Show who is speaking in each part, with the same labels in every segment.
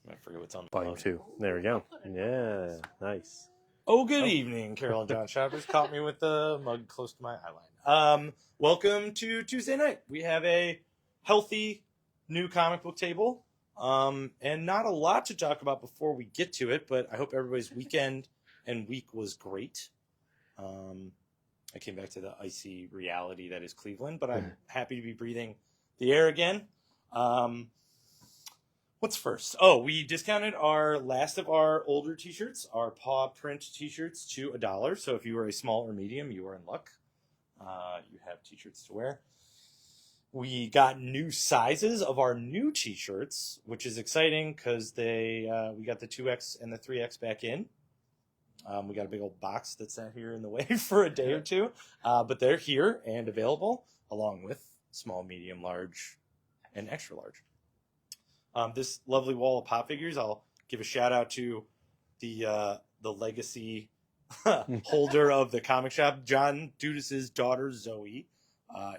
Speaker 1: I forget what's on the
Speaker 2: Volume 2. There we go. Yeah, nice.
Speaker 1: Oh, good evening, Carol and John Shoppers. Caught me with the mug close to my eyeline. Welcome to Tuesday night. We have a healthy new comic book table, and not a lot to talk about before we get to it, but I hope everybody's weekend and week was great. I came back to the icy reality that is Cleveland, but I'm happy to be breathing the air again. What's first? Oh, we discounted our last of our older t-shirts, our paw print t-shirts, to $1. So if you are a small or medium, you are in luck. You have t-shirts to wear. We got new sizes of our new t-shirts, which is exciting because we got the 2X and the 3X back in. We got a big old box that sat here in the way for a day or two, but they're here and available along with small, medium, large, and extra large. This lovely wall of pop figures, I'll give a shout out to the legacy holder of the comic shop, John Dudis's daughter, Zoe.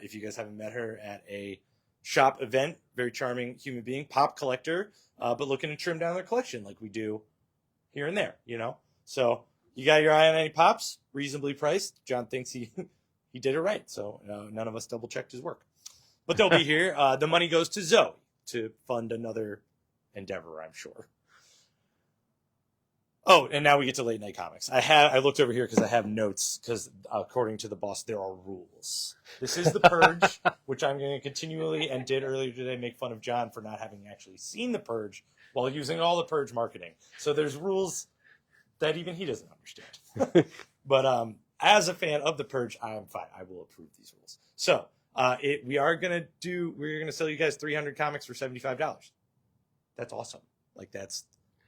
Speaker 1: If you guys haven't met her at a shop event, very charming human being, pop collector, but looking to trim down their collection like we do here and there, you know? So you got your eye on any pops, reasonably priced. John thinks he did it right, so none of us double checked his work. But they'll be here. The money goes to Zoe to fund another endeavor, I'm sure. Oh, and now we get to late night comics. I looked over here because I have notes, because according to the boss, there are rules. This is The Purge, which I'm going to continually, and did earlier today, make fun of John for not having actually seen The Purge while using all the Purge marketing. So there's rules that even he doesn't understand. But as a fan of The Purge, I'm fine. I will approve these rules. So we're going to sell you guys 300 comics for $75. That's awesome. Like that's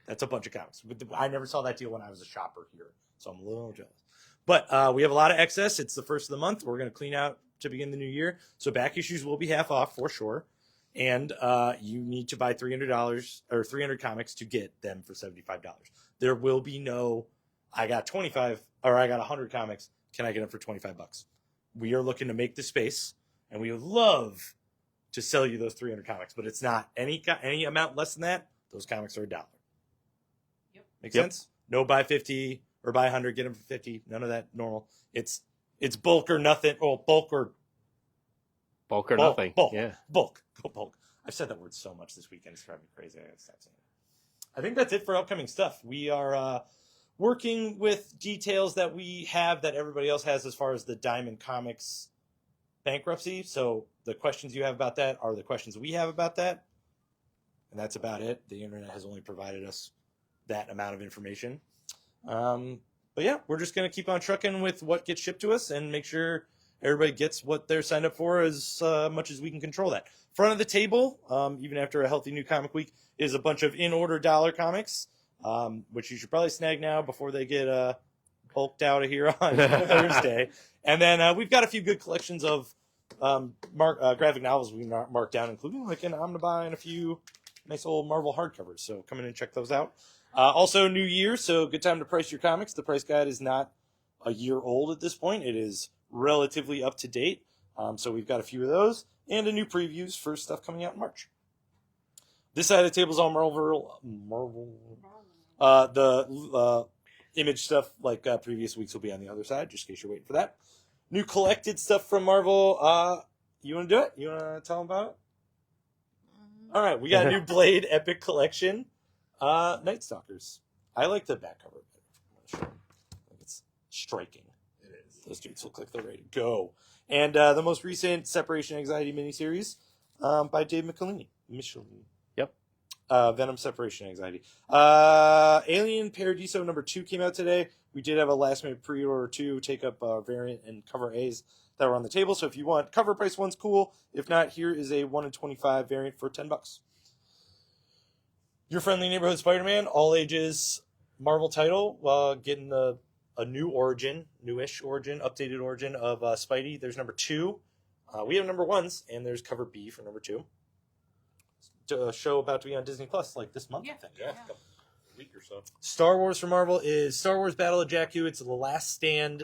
Speaker 1: a bunch of comics. I never saw that deal when I was a shopper here, so I'm a little jealous. But we have a lot of excess. It's the first of the month. We're going to clean out to begin the new year. So back issues will be half off for sure. And you need to buy $300 or 300 comics to get them for $75. There will be no, I got 25 or I got 100 comics. Can I get them for $25? We are looking to make the space, and we would love to sell you those 300 comics, but it's not any amount less than that. Those comics are $1.
Speaker 3: Yep.
Speaker 1: Make sense? No buy 50 or buy 100, get them for 50. None of that normal. It's bulk or nothing. Oh, bulk or
Speaker 2: nothing.
Speaker 1: Bulk.
Speaker 2: Yeah.
Speaker 1: Bulk. Go bulk. I've said that word so much this weekend. It's driving me crazy. I gotta stop saying it. I think that's it for upcoming stuff. We are working with details that we have that everybody else has as far as the Diamond Comics bankruptcy. So the questions you have about that are the questions we have about that. And that's about it. The internet has only provided us that amount of information. But yeah, we're just going to keep on trucking with what gets shipped to us and make sure everybody gets what they're signed up for as much as we can control that. Front of the table, even after a healthy new comic week, is a bunch of in-order dollar comics, which you should probably snag now before they get bulked out of here on Thursday. And then we've got a few good collections of graphic novels we marked down, including like an Omnibus and a few nice old Marvel hardcovers. So come in and check those out. Also, new year, so good time to price your comics. The price guide is not a year old at this point. It is relatively up to date. So we've got a few of those and a new previews for stuff coming out in March. This side of the table is all Marvel. The image stuff like previous weeks will be on the other side, just in case you're waiting for that. New collected stuff from Marvel. You want to do it? You want to tell them about it? All right, we got a new Blade Epic Collection. Night Stalkers. I like the back cover better. I think it's striking.
Speaker 4: It is.
Speaker 1: Those dudes look like they're ready to go. And the most recent Separation Anxiety miniseries by Dave Michelini.
Speaker 2: Yep.
Speaker 1: Venom Separation Anxiety. Alien Paradiso number 2 came out today. We did have a last minute pre-order to take up variant and cover A's that were on the table. So if you want cover price one's cool. If not, here is a 1 in 25 variant for $10. Your Friendly Neighborhood Spider-Man, all ages Marvel title, getting a new origin, newish origin, updated origin of Spidey. There's number 2. We have number 1s, and there's cover B for number 2. A show about to be on Disney Plus like this month, I think.
Speaker 4: Yeah, a week or so.
Speaker 1: Star Wars for Marvel is Star Wars Battle of Jakku. It's the Last Stand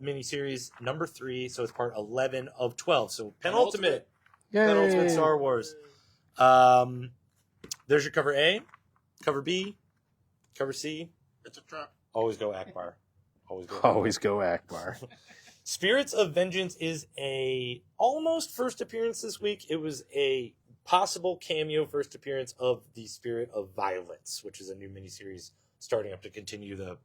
Speaker 1: miniseries, number 3, so it's part 11 of 12. So penultimate Star Wars. There's your cover A. Cover B, cover C.
Speaker 4: It's a trap.
Speaker 1: Always go Akbar. Always go.
Speaker 2: Always go Akbar.
Speaker 1: Spirits of Vengeance is a almost first appearance this week. It was a possible cameo first appearance of the Spirit of Violence, which is a new miniseries starting up to continue the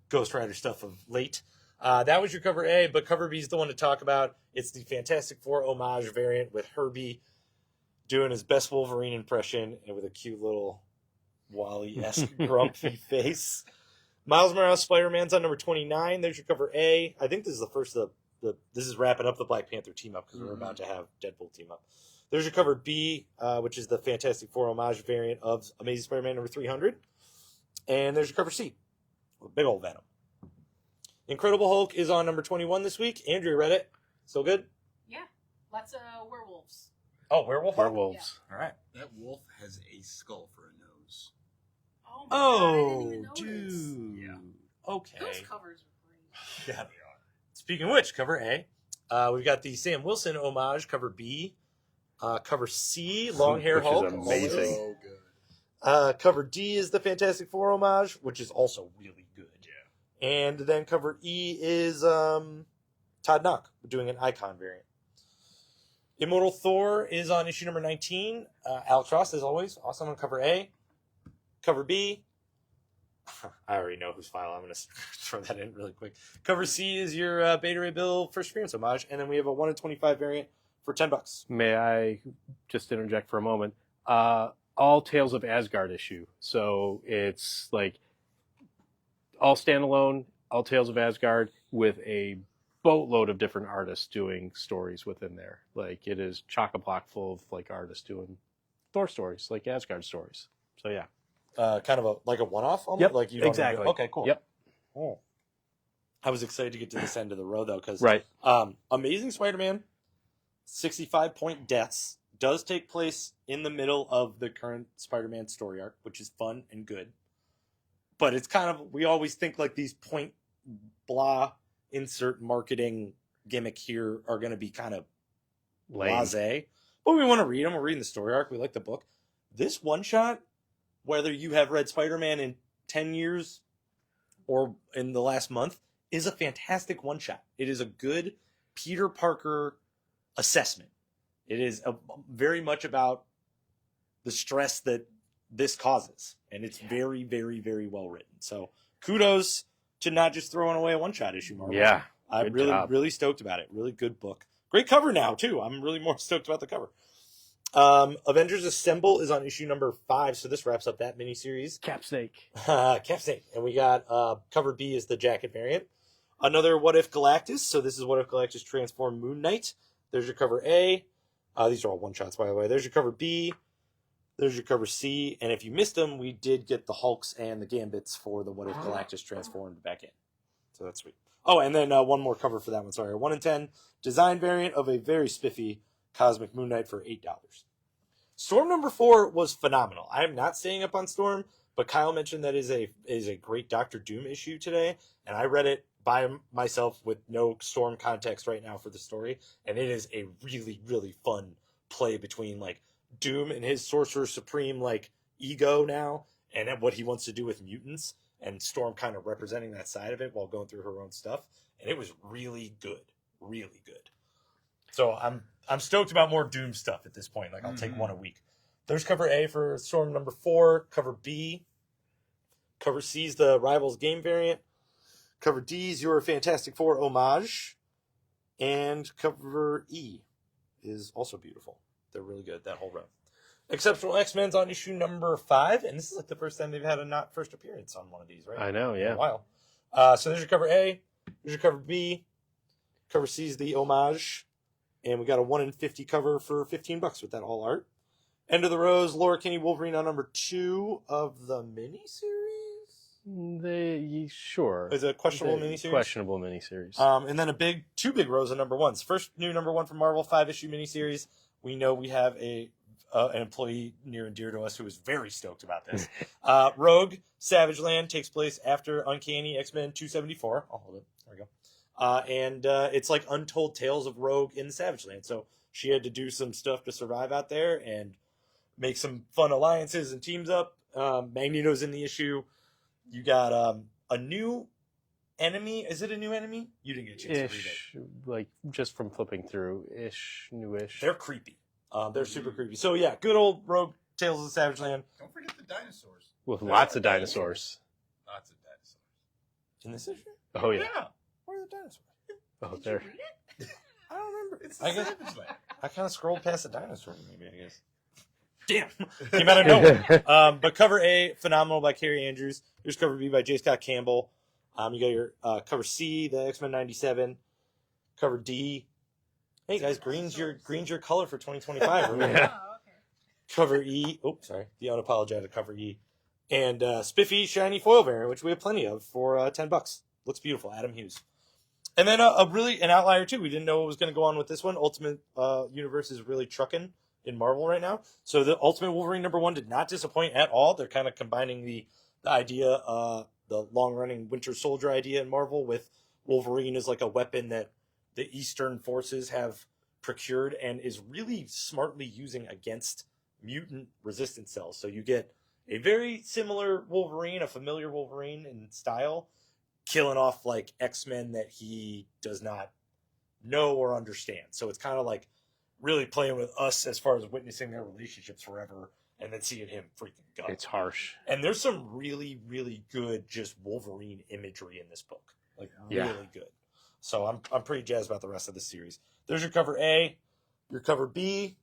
Speaker 1: Ghost Rider stuff of late. That was your cover A, but cover B is the one to talk about. It's the Fantastic Four homage variant with Herbie doing his best Wolverine impression and with a cute little Wally-esque grumpy face. Miles Morales Spider-Man's on number 29. There's your cover A. I think this is the first of this is wrapping up the Black Panther team up because we're about to have Deadpool team up. There's your cover B, which is the Fantastic Four homage variant of Amazing Spider-Man number 300. And there's your cover C, big old Venom. Incredible Hulk is on number 21 this week. Andrew read it. Still good?
Speaker 3: Yeah. Lots of werewolves.
Speaker 1: Oh, Werewolf Hulk?
Speaker 2: Werewolves.
Speaker 1: All right.
Speaker 4: That wolf has a skull for a nose.
Speaker 3: Oh, my God, I didn't
Speaker 1: Oh,
Speaker 3: even notice.
Speaker 1: dude.
Speaker 4: Yeah.
Speaker 1: Okay.
Speaker 3: Those covers were great.
Speaker 1: Yeah, they are. Speaking of which, cover A. We've got the Sam Wilson homage, cover B. Cover C, Long Hair
Speaker 2: Which is
Speaker 1: Hulk.
Speaker 2: amazing.
Speaker 4: So good.
Speaker 1: Cover D is the Fantastic Four homage, which is also really good.
Speaker 4: Yeah.
Speaker 1: And then cover E is Todd Knock doing an Icon variant. Immortal Thor is on issue number 19. Alex Ross, as always, awesome on cover A. Cover B. I already know whose file. I'm going to throw that in really quick. Cover C is your Beta Ray Bill first appearance homage. And then we have a 1 in 25 variant for $10.
Speaker 2: May I just interject for a moment? All Tales of Asgard issue. So it's like all standalone, all Tales of Asgard with a boatload of different artists doing stories within there. Like it is chock-a-block full of like artists doing Thor stories, like Asgard stories. So yeah.
Speaker 1: Kind of like a one-off almost?
Speaker 2: Yep,
Speaker 1: Like you don't
Speaker 2: exactly.
Speaker 1: Okay, cool.
Speaker 2: Yep.
Speaker 1: Oh. I was excited to get to this end of the row, though, because
Speaker 2: Right.
Speaker 1: Amazing Spider-Man, 65-point deaths, does take place in the middle of the current Spider-Man story arc, which is fun and good. But it's kind of, we always think like these point blah insert marketing gimmick here are going to be kind of
Speaker 2: Lame.
Speaker 1: blasé. But we want to read them. We're reading the story arc. We like the book. This one-shot, whether you have read Spider-Man in 10 years or in the last month, is a fantastic one-shot. It is a good Peter Parker assessment. It is very much about the stress that this causes. And it's very, very, very well written. So kudos to not just throwing away a one-shot issue, Marvel.
Speaker 2: Yeah.
Speaker 1: I'm
Speaker 2: good job.
Speaker 1: really stoked about it. Really good book. Great cover now, too. I'm really more stoked about the cover. Avengers Assemble is on issue number 5, so this wraps up that miniseries.
Speaker 2: Cap Snake.
Speaker 1: Cap Snake. And we got cover B is the jacket variant. Another What If Galactus. So this is What If Galactus transformed Moon Knight. There's your cover A. These are all one-shots, by the way. There's your cover B. There's your cover C. And if you missed them, we did get the Hulks and the Gambits for the What If Galactus transformed back in. So that's sweet. Oh, and then one more cover for that one. Sorry, 1 in 10 design variant of a very spiffy Cosmic Moon Knight for $8. Storm number 4 was phenomenal. I am not staying up on Storm, but Kyle mentioned that is a great Doctor Doom issue today, and I read it by myself with no Storm context right now for the story, and it is a really, really fun play between like Doom and his Sorcerer Supreme like ego now, and what he wants to do with mutants, and Storm kind of representing that side of it while going through her own stuff, and it was really good, really good. So I'm stoked about more Doom stuff at this point. Like I'll take one a week. There's cover A for Storm number 4. Cover B. Cover C is the Rivals game variant. Cover D is your Fantastic Four homage. And cover E is also beautiful. They're really good, that whole row. Exceptional X-Men's on issue number 5. And this is like the first time they've had a not first appearance on one of these, right?
Speaker 2: I know,
Speaker 1: In
Speaker 2: yeah.
Speaker 1: a while. So there's your cover A. There's your cover B. Cover C is the homage. And we got a 1 in 50 cover for $15 with that all art. End of the Rose, Laura Kinney Wolverine on number 2 of the miniseries.
Speaker 2: Sure.
Speaker 1: Is it a questionable miniseries?
Speaker 2: Questionable miniseries.
Speaker 1: And then two big rows of number 1s. First new number 1 from Marvel, 5-issue miniseries. We know we have an employee near and dear to us who is very stoked about this. Rogue, Savage Land takes place after Uncanny X-Men 274. I'll hold it. There we go. And it's like Untold Tales of Rogue in Savage Land. So she had to do some stuff to survive out there and make some fun alliances and teams up. Magneto's in the issue. You got a new enemy. Is it a new enemy? You didn't get a chance to read it.
Speaker 2: Ish, like just from flipping through, newish.
Speaker 1: They're creepy. They're super creepy. So yeah, good old Rogue Tales of the Savage Land.
Speaker 4: Don't forget the dinosaurs.
Speaker 2: With lots of dinosaurs.
Speaker 4: Lots of dinosaurs.
Speaker 1: In this issue?
Speaker 2: Oh yeah.
Speaker 1: Where are the dinosaurs?
Speaker 2: Oh,
Speaker 3: Did
Speaker 2: there.
Speaker 3: you read it?
Speaker 1: I don't remember.
Speaker 4: It's
Speaker 1: I
Speaker 4: the
Speaker 1: guess
Speaker 4: Savage Land.
Speaker 1: I kind of scrolled past the dinosaur, maybe, I guess. Damn. Came out of nowhere. But cover A, Phenomenal by Carrie Andrews. Here's cover B by J. Scott Campbell. You got your cover C, the X-Men 97. Cover D. Hey guys, green's your color for 2025. Remember?
Speaker 2: Yeah.
Speaker 3: Oh, okay.
Speaker 1: Cover E. Oh, sorry. The unapologetic cover E. And Spiffy shiny foil variant, which we have plenty of for $10. Looks beautiful. Adam Hughes. And then an outlier too. We didn't know what was going to go on with this one. Ultimate Universe is really trucking in Marvel right now. So the Ultimate Wolverine #1 did not disappoint at all. They're kind of combining the idea, the long-running Winter Soldier idea in Marvel with Wolverine as like a weapon that the Eastern forces have procured and is really smartly using against mutant resistant cells. So you get a very similar Wolverine, a familiar Wolverine in style, killing off like X-Men that he does not know or understand. So it's kind of like really playing with us as far as witnessing their relationships forever and then seeing him freaking go.
Speaker 2: It's harsh.
Speaker 1: And there's some really, really good just Wolverine imagery in this book. Like
Speaker 2: Yeah.
Speaker 1: really good. So I'm pretty jazzed about the rest of the series. There's your cover A, your cover B,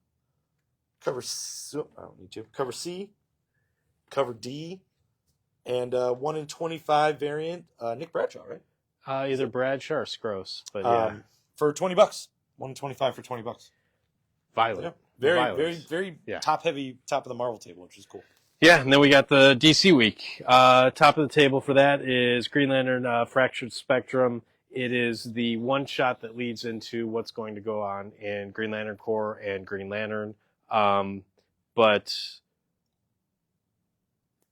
Speaker 1: cover C, I don't need to. Cover C, cover D, and 1 in 25 variant, Nick Bradshaw, right?
Speaker 2: Either Bradshaw or Scrose, but yeah,
Speaker 1: For $20. 1 in 25 for $20.
Speaker 2: Violet.
Speaker 1: Yeah. Very,
Speaker 2: Violets.
Speaker 1: very
Speaker 2: Yeah.
Speaker 1: top heavy, top of the Marvel table, which is cool.
Speaker 2: Yeah, and then we got the DC week. Top of the table for that is Green Lantern Fractured Spectrum. It is the one shot that leads into what's going to go on in Green Lantern Corps and Green Lantern. But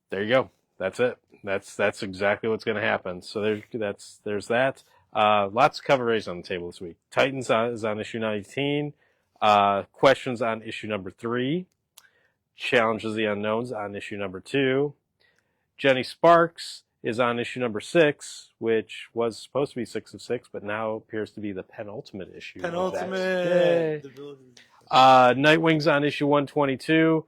Speaker 2: there you go. That's it. That's exactly what's going to happen. So there's that. Lots of coverage on the table this week. Titans is on issue 19. Questions on issue number 3. Challenges of the Unknowns on issue number 2. Jenny Sparks is on issue number 6, which was supposed to be 6 of 6, but now appears to be the penultimate issue. Yay. Nightwing's on issue 122.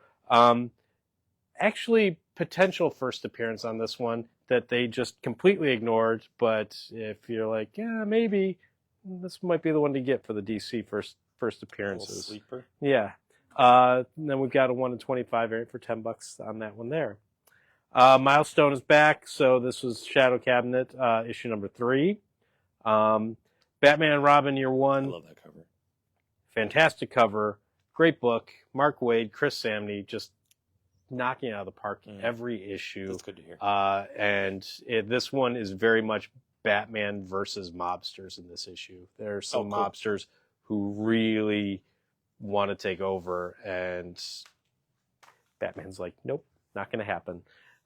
Speaker 2: Actually, potential first appearance on this one that they just completely ignored, but if you're like, yeah, maybe this might be the one to get for the DC first appearances.
Speaker 1: Sleeper.
Speaker 2: Yeah. Then we've got a 1 in 25 variant for $10 on that one there. Milestone is back, so this was Shadow Cabinet, issue number 3. Batman and Robin year
Speaker 1: I
Speaker 2: 1.
Speaker 1: love that cover.
Speaker 2: Fantastic cover. Great book. Mark Waid, Chris Samney, just knocking it out of the park every issue.
Speaker 1: That's good to hear.
Speaker 2: And this one is very much Batman versus mobsters in this issue. There are some
Speaker 1: cool.
Speaker 2: mobsters who really want to take over, and Batman's like, nope, not going to happen.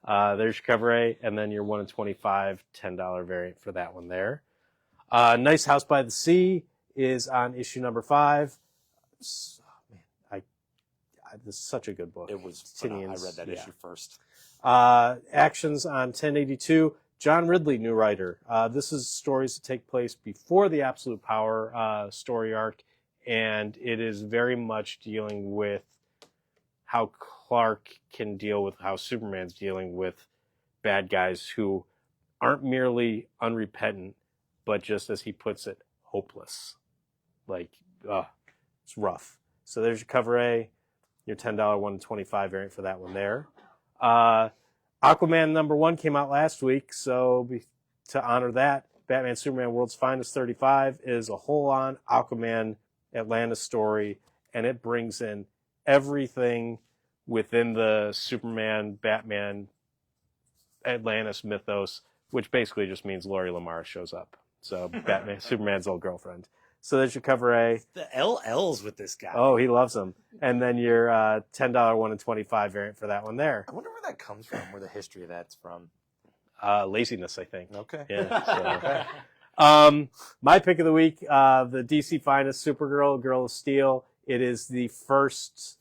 Speaker 2: There's your cover A, and then your 1 in 25 $10 variant for that one there. Nice House by the Sea is on issue number 5. This is such a good book.
Speaker 1: It was phenomenal. I
Speaker 2: Tinian's,
Speaker 1: read that
Speaker 2: yeah.
Speaker 1: issue first.
Speaker 2: Actions on 1082. John Ridley, new writer. This is stories that take place before the Absolute Power story arc, and it is very much dealing with how Clark can deal with how Superman's dealing with bad guys who aren't merely unrepentant, but just, as he puts it, hopeless. Like, it's rough. So there's your cover A, your $10 1 in 25 variant for that one there. Aquaman #1 came out last week, so to honor that, Batman Superman World's Finest 35 is a whole-on Aquaman Atlantis story, and it brings in everything within the Superman, Batman, Atlantis mythos, which basically just means Lori Lamar shows up. So Batman, Superman's old girlfriend. So there's your cover A.
Speaker 1: The LLs with this guy.
Speaker 2: Oh, he loves them. And then your $10 1 in 25 variant for that one there.
Speaker 1: I wonder where that comes from, where the history of that's from.
Speaker 2: Laziness, I think.
Speaker 1: Okay.
Speaker 2: Yeah. So. My pick of the week, the DC Finest Supergirl, Girl of Steel. It is the first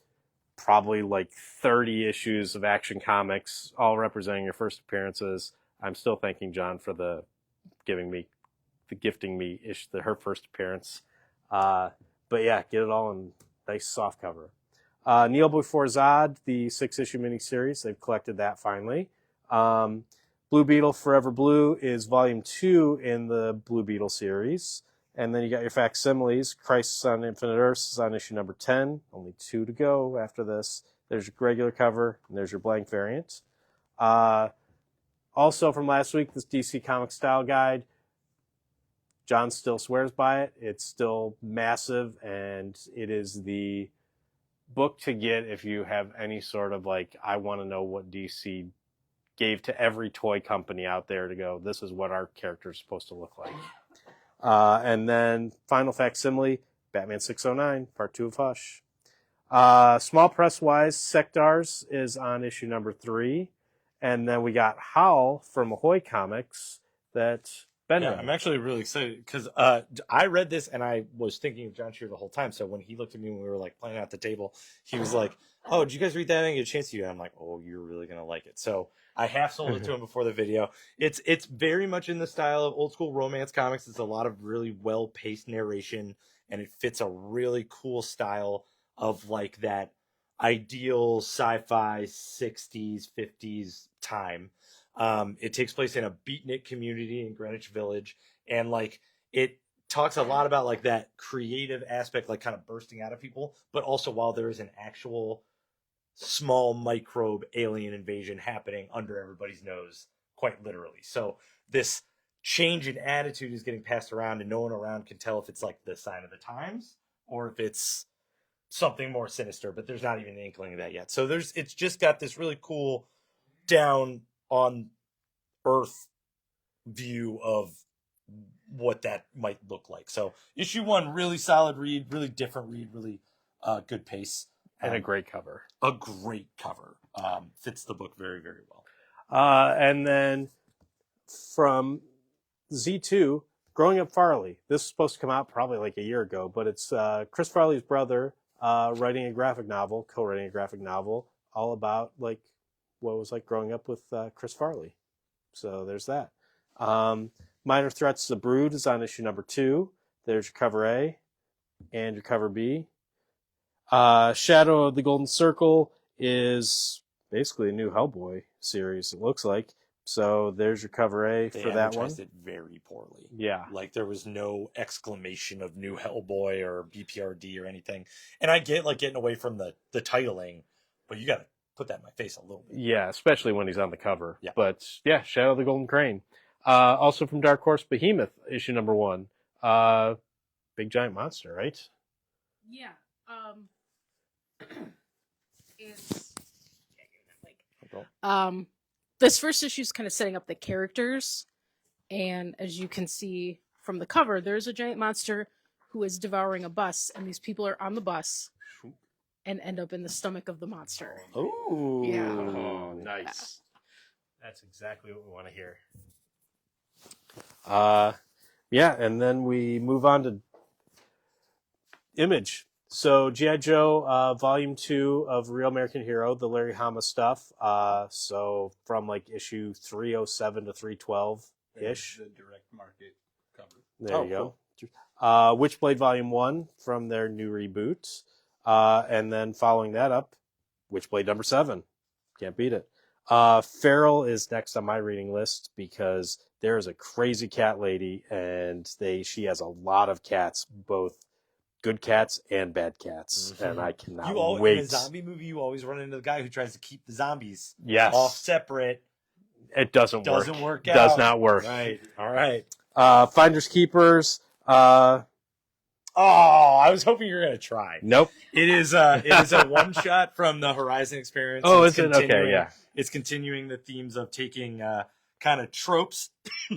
Speaker 2: probably like 30 issues of Action Comics, all representing your first appearances. I'm still thanking John for the gifting me her first appearance. But yeah, get it all in nice soft cover. Kneel Before Zod, the 6-issue miniseries, they've collected that finally. Blue Beetle Forever Blue is volume 2 in the Blue Beetle series. And then you got your facsimiles. Crisis on Infinite Earths is on issue number 10. Only 2 to go after this. There's your regular cover, and there's your blank variant. Also from last week, this DC Comics Style Guide. John still swears by it. It's still massive, and it is the book to get if you have any sort of like, I want to know what DC gave to every toy company out there to go, this is what our character is supposed to look like. And then final facsimile, Batman 609, part 2 of Hush. Small press wise, Sectars is on issue number 3. And then we got Howl from Ahoy Comics that Ben read.
Speaker 1: I'm actually really excited because I read this and I was thinking of John Shear the whole time. So when he looked at me when we were like playing at the table, he was like, "Oh, did you guys read that? I didn't get a chance to." And I'm like, "Oh, you're really gonna like it." So I half sold it to him before the video. It's very much in the style of old school romance comics. It's a lot of really well paced narration, and it fits a really cool style of like that ideal sci-fi 60s 50s time. It takes place in a beatnik community in Greenwich Village, and like it talks a lot about like that creative aspect, like kind of bursting out of people, but also while there is an actual small microbe alien invasion happening under everybody's nose, quite literally. So this change in attitude is getting passed around, and no one around can tell if it's like the sign of the times or if it's something more sinister, but there's not even an inkling of that yet. So it's just got this really cool down on earth view of what that might look like. So issue 1, really solid read, really different read, really good pace.
Speaker 2: And a great cover.
Speaker 1: A great cover. Fits the book very, very well.
Speaker 2: And then from Z2, Growing Up Farley. This was supposed to come out probably like a year ago, but it's Chris Farley's brother co-writing a graphic novel all about like what it was like growing up with Chris Farley. So there's that. Minor Threats to the Brood is on issue number 2. There's your cover A and your cover B. Shadow of the Golden Circle is basically a new Hellboy series, it looks like. So there's your cover A for that one.
Speaker 1: They advertised it very poorly.
Speaker 2: Yeah.
Speaker 1: Like there was no exclamation of new Hellboy or BPRD or anything. And I get like getting away from the titling, but you got to put that in my face a little bit.
Speaker 2: Yeah, especially when he's on the cover.
Speaker 1: Yeah.
Speaker 2: But yeah, Shadow of the Golden Crane. Also from Dark Horse, Behemoth, issue number 1. Big giant monster, right?
Speaker 3: Yeah. It's this first issue is kind of setting up the characters, and as you can see from the cover, there's a giant monster who is devouring a bus, and these people are on the bus and end up in the stomach of the monster.
Speaker 1: Oh,
Speaker 3: Yeah.
Speaker 2: Oh, nice. That's exactly what we want to hear. Yeah, and then we move on to Image. So G.I. Joe, Volume 2 of Real American Hero, the Larry Hama stuff. So from like issue 307 to 312-ish.
Speaker 4: The direct market cover.
Speaker 2: There you go. Cool. Witchblade Volume 1 from their new reboot. And then following that up, Witchblade number 7. Can't beat it. Feral is next on my reading list because there is a crazy cat lady, and she has a lot of cats, both good cats and bad cats, and I cannot wait.
Speaker 1: In a zombie movie, you always run into the guy who tries to keep the zombies
Speaker 2: off
Speaker 1: separate.
Speaker 2: It doesn't work.
Speaker 1: Out.
Speaker 2: Does not work.
Speaker 1: Right. All right.
Speaker 2: Finders Keepers.
Speaker 1: I was hoping you were gonna try.
Speaker 2: Nope.
Speaker 1: It is a one shot from the Horizon experience.
Speaker 2: Oh, is it? Okay, yeah.
Speaker 1: It's continuing the themes of taking kind of tropes,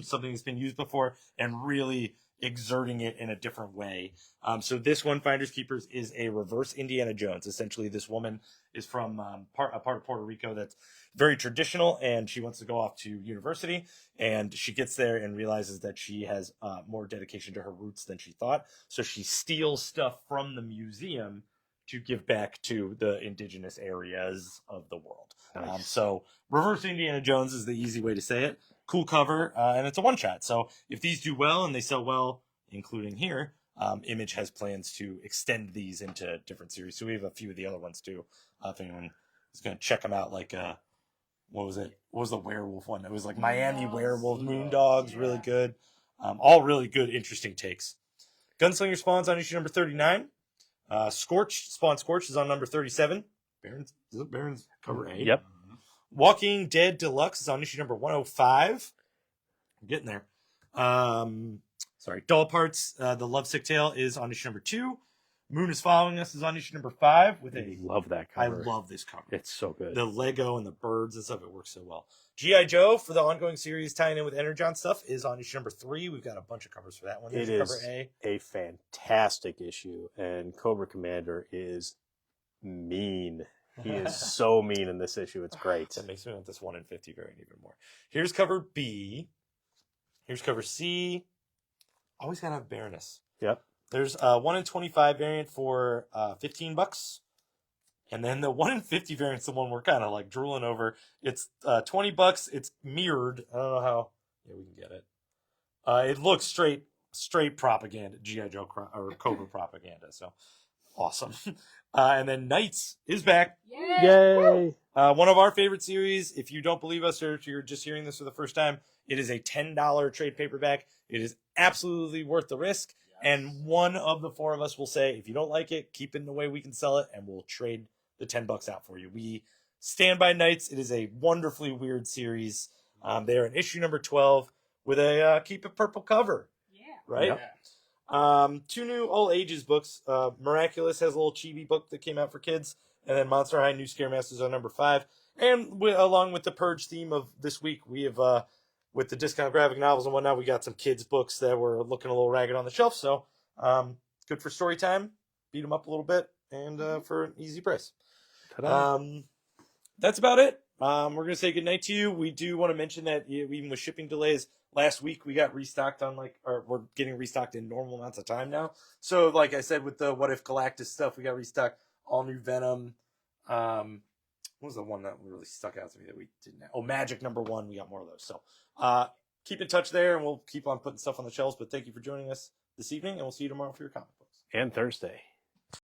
Speaker 1: something that's been used before, and really exerting it in a different way. So this one, Finders Keepers, is a reverse Indiana Jones. Essentially, this woman is from a part of Puerto Rico that's very traditional, and she wants to go off to university, and she gets there and realizes that she has more dedication to her roots than she thought. So she steals stuff from the museum to give back to the indigenous areas of the world.
Speaker 2: Nice.
Speaker 1: So Reverse Indiana Jones is the easy way to say it. Cool cover, and it's a one-shot. So if these do well and they sell well, including here, Image has plans to extend these into different series. So we have a few of the other ones too. If anyone is going to check them out, like what was it? What was the werewolf one? It was like Miami Werewolf, Moondogs, really good. All really good, interesting takes. Gunslinger Spawn's on issue number 39. Spawn Scorch is on number 37. Baron's cover A.
Speaker 2: Yep.
Speaker 1: Walking Dead Deluxe is on issue number 105. I'm getting there. Doll Parts, The Lovesick Tale is on issue number 2. Moon is Following Us is on issue number 5 with
Speaker 2: I love that
Speaker 1: I
Speaker 2: cover.
Speaker 1: love this cover.
Speaker 2: It's so good.
Speaker 1: The Lego and the birds and stuff, it works so well. G.I. Joe, for the ongoing series tying in with Energon stuff, is on issue number 3. We've got a bunch of covers for that one. There's
Speaker 2: It
Speaker 1: cover
Speaker 2: is
Speaker 1: A.
Speaker 2: a fantastic issue, and Cobra Commander is mean. He is so mean in this issue. It's great.
Speaker 1: That makes me want this 1 in 50 variant even more. Here's cover B. Here's cover C. Always gotta have Baroness.
Speaker 2: Yep.
Speaker 1: There's a 1 in 25 variant for $15. And then the 1 in 50 variant's the one we're kind of like drooling over. It's $20. It's mirrored. I don't know how. Yeah, we can get it. It looks straight propaganda, G.I. Joe or Cobra propaganda. So awesome. And then Knights is back.
Speaker 2: Yay!
Speaker 1: One of our favorite series. If you don't believe us or if you're just hearing this for the first time, it is a $10 trade paperback. It is absolutely worth the risk. And one of the 4 of us will say, if you don't like it, keep it in the way we can sell it, and we'll trade the $10 out for you. We stand by Knights. It is a wonderfully weird series. They're in issue number 12 with a Keep It Purple cover.
Speaker 3: Yeah.
Speaker 1: Right?
Speaker 2: Yep.
Speaker 1: 2 new all ages books. Miraculous has a little chibi book that came out for kids. And then Monster High New Scare Masters on number 5. And along with the Purge theme of this week, we have... with the discount graphic novels and whatnot, we got some kids' books that were looking a little ragged on the shelf. So, good for story time. Beat them up a little bit, and for an easy price. That's about it. We're going to say goodnight to you. We do want to mention that even with shipping delays, last week we got restocked on we're getting restocked in normal amounts of time now. So, like I said, with the What If Galactus stuff, we got restocked. All new Venom. What was the one that really stuck out to me that we didn't have? Oh, Magic number 1. We got more of those. So keep in touch there, and we'll keep on putting stuff on the shelves. But thank you for joining us this evening, and we'll see you tomorrow for your comic books.
Speaker 2: And Thursday.